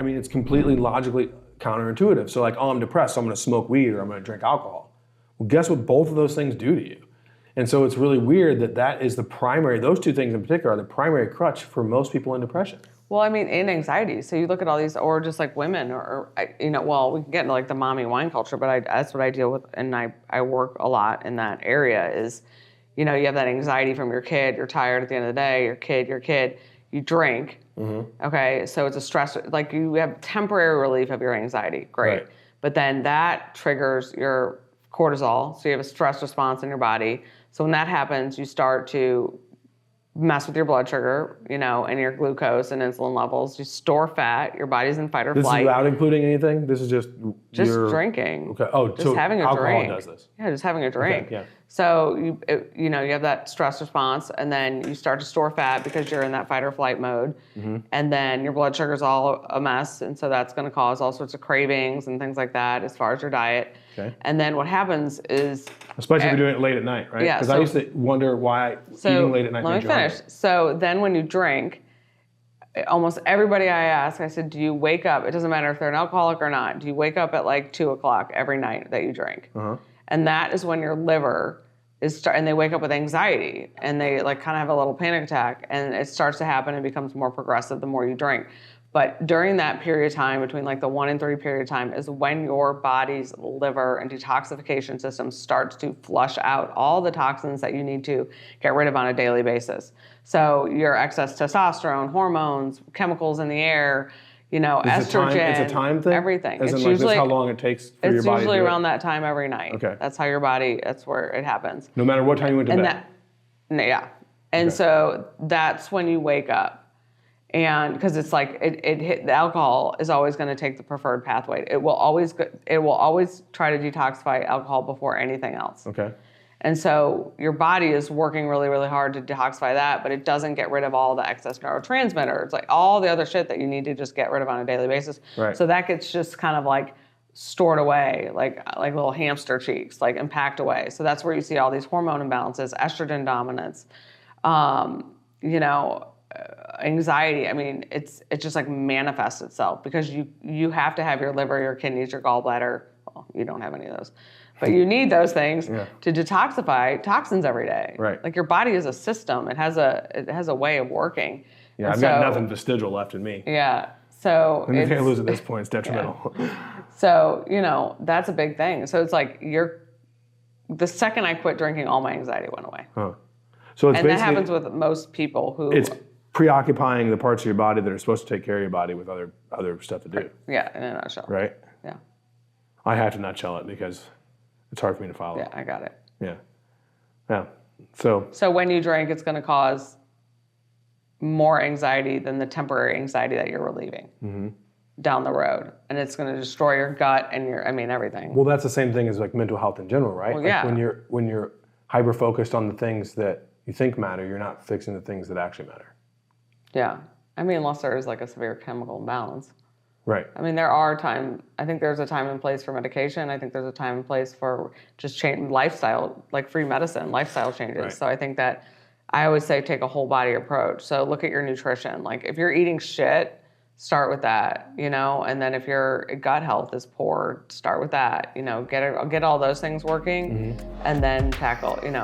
mean, it's completely logically counterintuitive. So like, oh, I'm depressed, so I'm gonna smoke weed or I'm gonna drink alcohol. Well, guess what both of those things do to you? And so it's really weird that that is the primary, those two things in particular are the primary crutch for most people in depression. Well, I mean, in anxiety. So you look at all these, or just like women, or you know, well, we can get into like the mommy wine culture, but that's what I deal with, and I work a lot in that area. Is, you know, you have that anxiety from your kid. You're tired at the end of the day. Your kid. You drink. Mm-hmm. Okay, so it's a stress. Like you have temporary relief of your anxiety. Great, right. But then that triggers your cortisol. So you have a stress response in your body. So when that happens, you start to mess with your blood sugar, you know, and your glucose and insulin levels. You store fat. Your body's in fight or flight. This is without including anything? This is just drinking. Okay. Oh, just so having a alcohol drink. Does this? Yeah, just having a drink. Okay, yeah. So you know, you have that stress response, and then you start to store fat because you're in that fight or flight mode, and then your blood sugar's all a mess, and so that's going to cause all sorts of cravings and things like that as far as your diet. Okay. And then what happens is, especially if you're doing it late at night, right? Yeah. Because I used to wonder why eating late at night. Let me finish. So then when you drink, almost everybody I ask, I said, do you wake up? It doesn't matter if they're an alcoholic or not. Do you wake up at like 2:00 every night that you drink? And that is when your liver and they wake up with anxiety, and they like kind of have a little panic attack, and it starts to happen and becomes more progressive the more you drink. But during that period of time, between like the 1 and 3 period of time, is when your body's liver and detoxification system starts to flush out all the toxins that you need to get rid of on a daily basis. So your excess testosterone, hormones, chemicals in the air, you know, estrogen. It's a time thing? Everything. It's usually, this how long it takes for your body to do it? It's usually around that time every night. Okay. That's how your body, that's where it happens. No matter what time you went to bed? Yeah. And so that's when you wake up. And because it's like the alcohol is always going to take the preferred pathway. It will always try to detoxify alcohol before anything else. Okay. And so your body is working really, really hard to detoxify that, but it doesn't get rid of all the excess neurotransmitters, like all the other shit that you need to just get rid of on a daily basis. Right. So that gets just kind of like stored away, like little hamster cheeks, like and packed away. So that's where you see all these hormone imbalances, estrogen dominance, you know, anxiety. I mean, it's just like manifests itself because you have to have your liver, your kidneys, your gallbladder. Well, you don't have any of those, but you need those things to detoxify toxins every day. Right. Like your body is a system. It has a way of working. Yeah, I've got nothing vestigial left in me. Yeah. So anything I lose at this point is detrimental. Yeah. So, you know, that's a big thing. So it's like the second I quit drinking, all my anxiety went away. Huh. So it's that happens with most people who... It's preoccupying the parts of your body that are supposed to take care of your body with other stuff to do. Yeah, in a nutshell. Right? Yeah. I have to nutshell it because it's hard for me to follow. Yeah, I got it. Yeah. Yeah. So when you drink, it's going to cause more anxiety than the temporary anxiety that you're relieving down the road. And it's going to destroy your gut and everything. Well, that's the same thing as like mental health in general, right? Well, like yeah. When you're hyper-focused on the things that you think matter, you're not fixing the things that actually matter. Yeah. I mean, unless there is like a severe chemical imbalance. Right. I mean, I think there's a time and place for medication. I think there's a time and place for just change lifestyle, like free medicine, lifestyle changes. Right. So I think that I always say take a whole body approach. So look at your nutrition. Like if you're eating shit, start with that, you know, and then if your gut health is poor, start with that, you know, get all those things working and then tackle, you know.